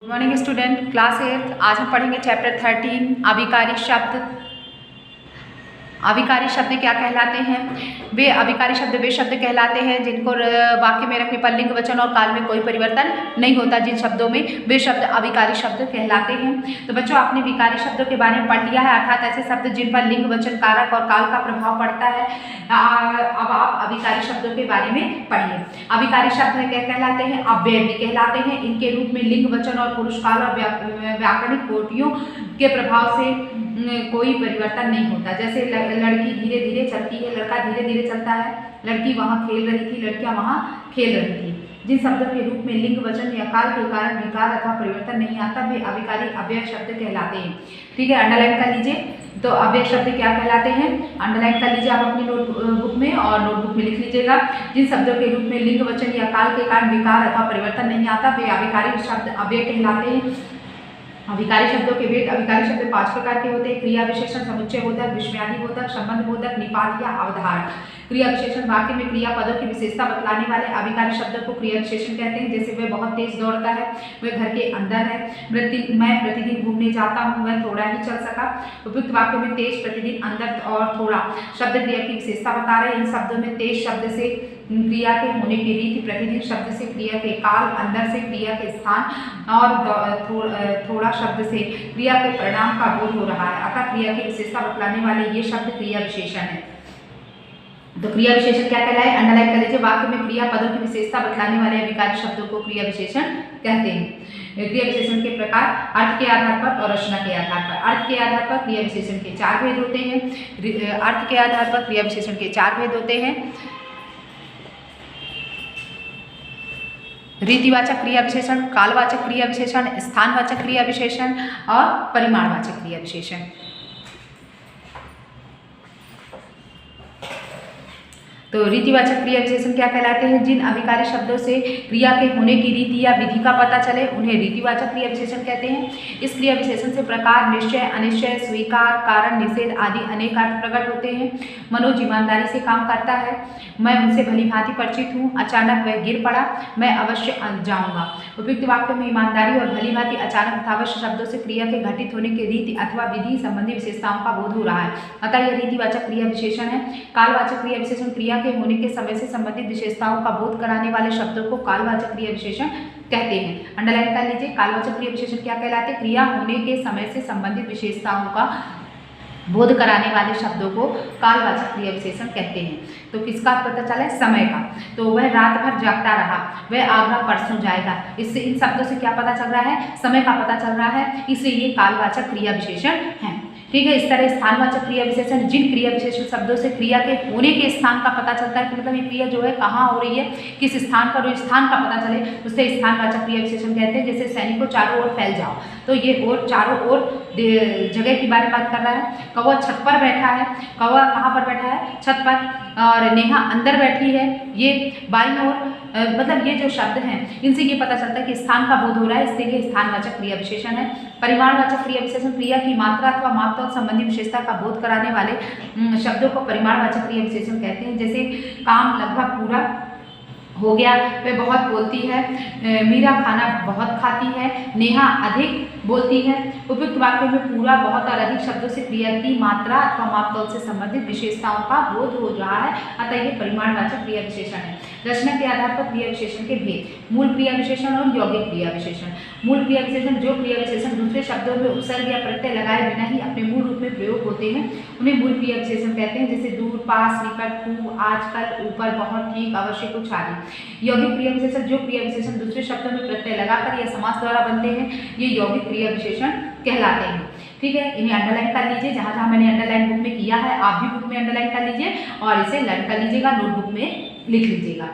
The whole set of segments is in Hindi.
Good morning student, class 8। आज हम पढ़ेंगे चैप्टर 13 अभिकारी शब्द। अभिकारी शब्द क्या कहलाते हैं? वे अभिकारी शब्द वे शब्द कहलाते हैं जिनको वाक्य में रखने पर लिंग वचन और काल में कोई परिवर्तन नहीं होता। जिन शब्दों में वे शब्द अभिकारी शब्द कहलाते हैं। तो बच्चों, आपने विकारी शब्दों के बारे में पढ़ लिया है, अर्थात ऐसे शब्द जिन पर लिंग वचन कारक और काल का प्रभाव पड़ता है। अब आप अभिकारी शब्दों के बारे में पढ़िए। अभिकारी शब्द क्या कहलाते हैं? अव्यय भी कहलाते हैं। इनके रूप में लिंग वचन और पुरुष काल और व्याकरणिक कोटियों के प्रभाव से कोई परिवर्तन नहीं होता। जैसे लड़की धीरे धीरे चलती है, लड़का धीरे धीरे चलता है, लड़की वहाँ खेल रही थी, लड़कियाँ वहाँ खेल रही थी। जिन शब्दों के रूप में लिंग वचन या काल के कारण विकार अथवा परिवर्तन नहीं आता, वे अभिकारी अव्यय शब्द कहलाते हैं। ठीक है, अंडरलाइन कर लीजिए। तो अव्यय शब्द क्या कहलाते हैं? अंडरलाइन कर लीजिए आप अपनी नोटबुक में, और नोटबुक में लिख लीजिएगा। जिन शब्दों के रूप में लिंग वचन या काल के कारण विकार अथवा परिवर्तन नहीं आता, वे अभिकारी शब्द अव्यय कहलाते हैं। अभिकारी शब्दों के भेद। अभिकारी शब्द 5 प्रकार के होते हैं: क्रिया विशेषण, समुच्चय बोधक, विस्मयादि बोधक, संबंध बोधक, निपात या अवधारक। क्रिया विशेषण वाक्य में क्रिया पदों की विशेषता बतलाने वाले अभिकारी शब्दों को क्रिया विशेषण कहते हैं। जैसे वह बहुत तेज दौड़ता है, वह घर के अंदर है। मैं प्रतिदिन घूमने जाता हूँ, वह थोड़ा ही चल सका। उपयुक्त वाक्यों में तेज, प्रतिदिन, अंदर और थोड़ा शब्द क्रिया की विशेषता बता रहे हैं। इन शब्दों में तेज शब्द से क्रिया के होने की रीति, प्रतिदिन शब्द से क्रिया के काल, अंदर से क्रिया के स्थान और थोड़ा शब्द से क्रिया के परिणाम का बोध हो रहा है। अतः क्रिया की विशेषता बतलाने वाले ये शब्द क्रिया विशेषण है। तो क्रिया विशेषण क्या कहलाए? अंडरलाइन कर लीजिए। वाक्य में क्रिया पदों की विशेषता बतलाने वाले अभिकारी शब्दों को क्रिया विशेषण कहते हैं। क्रिया विशेषण के प्रकार: अर्थ के आधार पर और रचना के आधार पर। अर्थ के आधार पर क्रिया विशेषण के 4 भेद होते हैं। अर्थ के आधार पर क्रिया विशेषण के 4 भेद होते हैं: रीतिवाचक क्रिया विशेषण, कालवाचक क्रिया विशेषण, स्थानवाचक क्रिया विशेषण और परिमाणवाचक क्रिया विशेषण। तो रीतिवाचक क्रिया विशेषण क्या कहलाते हैं? जिन अभिकारी शब्दों से क्रिया के होने की रीति या विधि का पता चले, उन्हें रीतिवाचक क्रिया विशेषण कहते हैं। इस क्रिया विशेषण से प्रकार, निश्चय, अनिश्चय, स्वीकार, कारण, निषेध आदि अनेक अर्थ प्रकट होते हैं। मनोज ईमानदारी से काम करता है, मैं उनसे भली भांति परिचित हूँ, अचानक वह गिर पड़ा, मैं अवश्य जाऊँगा। उपयुक्त वाक्य में ईमानदारी और भली भांति, अचानक तथा अवश्य शब्दों से क्रिया के घटित होने की रीति अथवा विधि संबंधी विशेषताओं का बोध हो रहा है, अतः यह रीतिवाचक क्रिया विशेषण है। कालवाचक क्रिया विशेषण क्रिया के होने के समय से संबंधित विशेषताओं का बोध कराने वाले शब्दों को कालवाचक क्रिया विशेषण कहते हैं। अंडरलाइन कर लीजिए। कालवाचक क्रिया विशेषण क्या कहलाते हैं? क्रिया होने के समय से संबंधित विशेषताओं का बोध कराने वाले शब्दों को कालवाचक क्रिया विशेषण कहते हैं। तो किसका पता चला है? समय का। तो वह रात भर जागता रहा, वह आगरा परसों जाएगा। इससे इन शब्दों से क्या पता चल रहा है? समय का पता चल रहा है, इसलिए ये कालवाचक क्रिया विशेषण है। ठीक है। इस तरह स्थानवाचक क्रिया विशेषण, जिन क्रिया विशेषण शब्दों से क्रिया के होने के स्थान का पता चलता है कि मतलब ये क्रिया जो है कहाँ हो रही है, किस स्थान पर, स्थान का पता चले, उसे स्थानवाचक क्रिया विशेषण कहते हैं। जैसे सैनिकों चारों ओर फैल जाओ, तो ये और चारों ओर जगह की बारे में बात कर रहा है। कौवा छत पर बैठा है, कौवा कहाँ पर बैठा है? छत पर। और नेहा अंदर बैठी है, ये बाईं ओर। मतलब ये जो शब्द हैं, इनसे ये पता चलता है कि स्थान का बोध हो रहा है, इसलिए स्थानवाचक क्रिया विशेषण है। परिमाणवाचक क्रिया विशेषण क्रिया की मात्रा अथवा मात्रा संबंधी विशेषता का बोध कराने वाले शब्दों को परिमाणवाचक क्रिया विशेषण कहते हैं। जैसे काम लगभग पूरा हो गया, वह बहुत बोलती है, मीरा खाना बहुत खाती है, नेहा अधिक बोलती है। उपयुक्त वाक्य में पूरा, बहुत और अधिक शब्दों से क्रिया की मात्रा अथवा मापतौल से संबंधित विशेषताओं का बोध हो रहा है, अतः यह परिमाणवाचक क्रिया विशेषण है। रचना के आधार पर क्रिया विशेषण के भेद: मूल क्रिया विशेषण और यौगिक क्रिया विशेषण। मूल क्रिया विशेषण जो क्रिया विशेषण दूसरे शब्दों में उपसर्ग या प्रत्यय लगाए बिना ही अपने मूल रूप में प्रयोग होते हैं, उन्हें मूल क्रिया विशेषण कहते हैं। जैसे दूर, पास, निकट, खूब, आजकल, ऊपर, बहुत, ठीक, अवश्य, कुछ आदि। यौगिक क्रिया विशेषण जो क्रिया विशेषण दूसरे शब्दों में प्रत्यय लगाकर या समास द्वारा बनते हैं, ये यौगिक क्रिया विशेषण कहलाते हैं। ठीक है, इन्हें अंडरलाइन कर लीजिए। जहाँ जहाँ मैंने अंडरलाइन बुक में किया है, आप भी बुक में अंडरलाइन कर लीजिए और इसे लर्न कर लीजिएगा, नोटबुक में लिख लीजिएगा।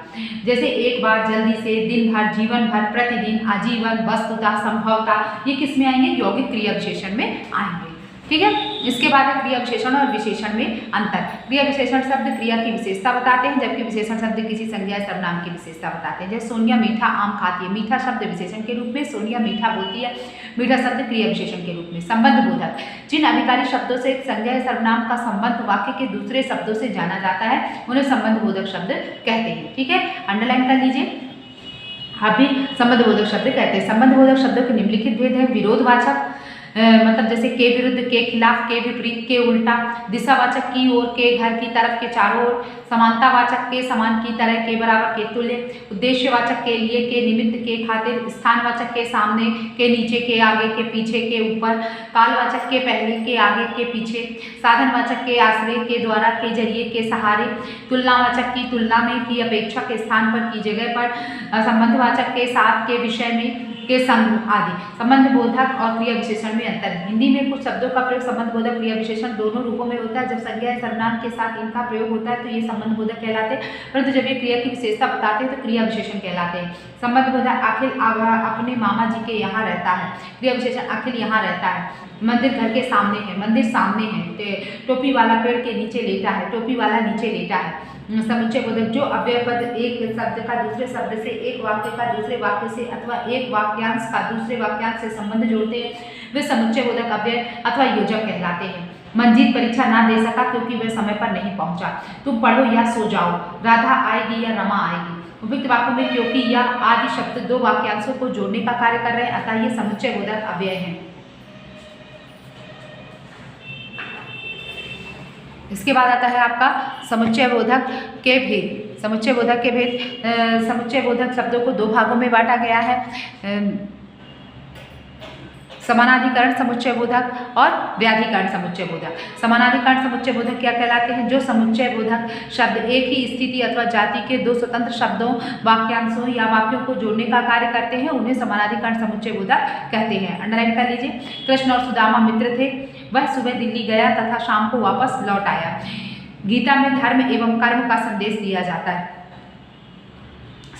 जैसे एक बार, जल्दी से, दिन भर, जीवन भर, प्रतिदिन, आजीवन, वस्तुतः, संभवतः, ये किस में आएंगे? यौगिक क्रिया विशेषण में आएंगे। ठीक है। इसके बाद है क्रिया विशेषण और विशेषण में अंतर। क्रिया विशेषण शब्द क्रिया की विशेषता बताते हैं, जबकि विशेषण शब्द किसी संज्ञा या सर्वनाम की विशेषता बताते हैं। जैसे सोनिया मीठा आम खाती है, मीठा शब्द विशेषण के रूप में, सोनिया मीठा बोलती है, मीठा शब्द क्रिया विशेषण के रूप में। संबंध बोधक: जिन अभिकारी शब्दों से एक संज्ञा या सर्वनाम का संबंध वाक्य के दूसरे शब्दों से जाना जाता है, उन्हें संबंध बोधक शब्द कहते हैं। ठीक है, अंडरलाइन कर लीजिए। अभी संबंधबोधक शब्द कहते हैं। संबंधबोधक शब्दों के निम्नलिखित भेद है। विरोधवाचक मतलब जैसे के विरुद्ध, के खिलाफ, के विपरीत, के उल्टा। दिशावाचक की ओर, के घर की तरफ, के चारों ओर। समानतावाचक के समान, की तरह, के बराबर, के तुल्य। उद्देश्यवाचक के लिए, के निमित्त, के खातिर। स्थानवाचक के सामने, के नीचे, के आगे, के पीछे, के ऊपर। कालवाचक के पहले, के आगे, के पीछे। साधनवाचक के आश्रय, के द्वारा, के जरिए, के सहारे। तुलनावाचक की तुलना में, की अपेक्षा, के स्थान पर, की जगह पर। संबंधवाचक के साथ, के विषय में, के संग आदि। संबंधबोधक और क्रिया विशेषण में अंतर। हिंदी में कुछ शब्दों का प्रयोग संबंधबोधक क्रिया विशेषण दोनों रूपों में होता है। जब संज्ञा या सर्वनाम के साथ इनका प्रयोग होता है तो ये संबंधबोधक कहलाते हैं, परंतु जब ये क्रिया की विशेषता बताते हैं तो क्रिया विशेषण कहलाते हैं। संबंधबोधक अखिल अपने मामा जी के यहाँ रहता है। क्रिया विशेषण अखिल यहाँ रहता है। मंदिर घर के सामने है, मंदिर सामने है। टोपी वाला पेड़ के नीचे लेटा है, टोपी वाला नीचे लेटा है। समुच्चय बोधक जो अव्यय पद एक शब्द का दूसरे शब्द से, एक वाक्य का दूसरे वाक्य से अथवा एक वाक्यांश का दूसरे वाक्यांश से संबंध जोड़ते हैं वे समुच्चय बोधक अव्यय अथवा योजक कहलाते हैं। मंजीत परीक्षा ना दे सका क्योंकि वह समय पर नहीं पहुंचा। तुम पढ़ो या सो जाओ। राधा आएगी या रमा आएगी। उपयुक्त वाक्यों में क्योंकि या आदि शब्द दो वाक्यांशों को जोड़ने का कार्य कर रहे हैं, अतः ये समुच्चय बोधक अव्यय है। इसके बाद आता है आपका समुच्चय बोधक के भेद। समुच्चय बोधक के भेद। समुच्चय बोधक शब्दों को दो भागों में बांटा गया है, समानाधिकरण समुच्चय बोधक और व्याधिकरण समुच्चय बोधक। समानाधिकरण समुच्चय बोधक क्या कहलाते हैं? जो समुच्चय बोधक शब्द एक ही स्थिति अथवा जाति के दो स्वतंत्र शब्दों, वाक्यांशों या वाक्यों को जोड़ने का कार्य करते हैं, उन्हें समानाधिकरण समुच्चय बोधक कहते हैं। अंडरलाइन कर लीजिए। कृष्ण और सुदामा मित्र थे। वह सुबह दिल्ली गया तथा शाम को वापस लौट आया। गीता में धर्म एवं कर्म का संदेश दिया जाता है।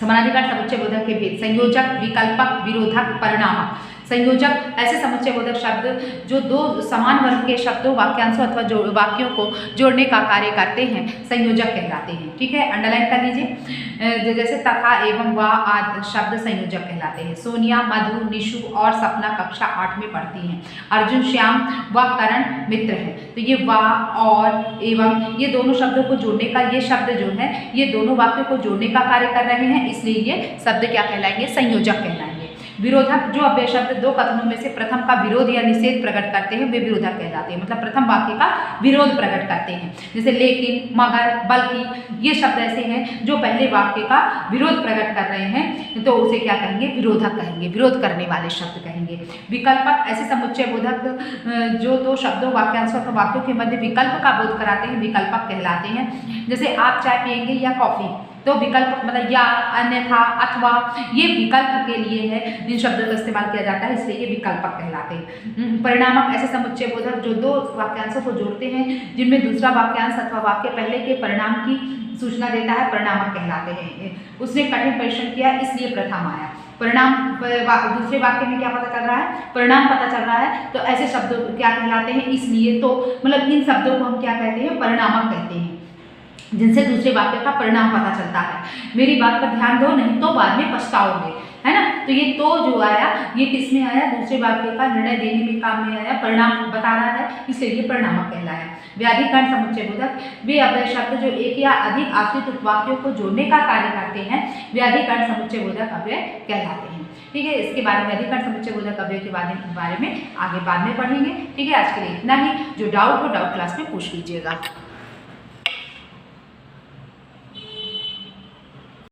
समानाधिकरण समुच्चय बोधक के भेद। संयोजक, विकल्पक, विरोधक, परिणामक। संयोजक ऐसे समुच्चय बोधक शब्द जो दो समान वर्ग के शब्दों, वाक्यांशों अथवा वाक्यों को जोड़ने का कार्य करते हैं, संयोजक कहलाते हैं। ठीक है, अंडरलाइन कर लीजिए। जैसे तथा, एवं, व आदि शब्द संयोजक कहलाते हैं। सोनिया, मधु, निशु और सपना कक्षा 8 में पढ़ती हैं। अर्जुन, श्याम व करण मित्र हैं। तो ये व और एवं ये दोनों शब्दों को जोड़ने का, ये शब्द जो है ये दोनों वाक्यों को जोड़ने का कार्य कर रहे हैं, इसलिए ये शब्द क्या कहलाएंगे? संयोजक कहलाएंगे। विरोधक जो अव्यय शब्द दो कथनों में से प्रथम का विरोध या निषेध प्रकट करते हैं वे विरोधक कहलाते हैं। मतलब प्रथम वाक्य का विरोध प्रकट करते हैं। जैसे लेकिन, मगर, बल्कि ये शब्द ऐसे हैं जो पहले वाक्य का विरोध प्रकट कर रहे हैं, तो उसे क्या कहेंगे? विरोधक कहेंगे, विरोध करने वाले शब्द कहेंगे। विकल्पक ऐसे समुच्चय बोधक जो दो शब्दों, वाक्यांशों और वाक्यों के मध्य विकल्प का बोध कराते हैं, विकल्पक कहलाते हैं। जैसे आप चाय पियेंगे या कॉफी, तो विकल्प मतलब या, अन्यथा, अथवा ये विकल्प के लिए है जिन शब्दों का इस्तेमाल किया जाता है, इसलिए ये विकल्पक कहलाते हैं। परिणामक ऐसे समुच्चय बोधक जो दो वाक्यांशों को जोड़ते हैं जिनमें दूसरा वाक्यांश अथवा वाक्य पहले के परिणाम की सूचना देता है, परिणामक कहलाते हैं। उसने कठिन परिश्रम किया इसलिए प्रथम आया। परिणाम दूसरे वाक्य में क्या पता चल रहा है? परिणाम पता चल रहा है, तो ऐसे शब्दों क्या कहलाते हैं? इसलिए तो मतलब इन शब्दों को हम क्या कहते हैं? परिणामक कहते हैं, जिनसे दूसरे वाक्य का परिणाम पता चलता है। मेरी बात पर ध्यान दो, नहीं तो बाद में पछताओगे, है ना। तो ये तो जो आया ये किस में आया? दूसरे वाक्य का निर्णय देने में काम में आया, परिणाम बता रहा है, इसलिए ये परिणामक कहलाया। व्याधिकरण समुच्चय बोधक वे अव्यय शब्द जो एक या अधिक आश्रित वाक्यों को जोड़ने का कार्य करते हैं, व्याधिकरण समुच्चय बोधक अव्यय कहलाते हैं। ठीक है, इसके बारे में व्याधिकरण समुच्चय बोधक अव्यय के बारे में आगे बाद में पढ़ेंगे। ठीक है, आज के लिए इतना ही। जो डाउट हो डाउट क्लास में पूछ लीजिएगा।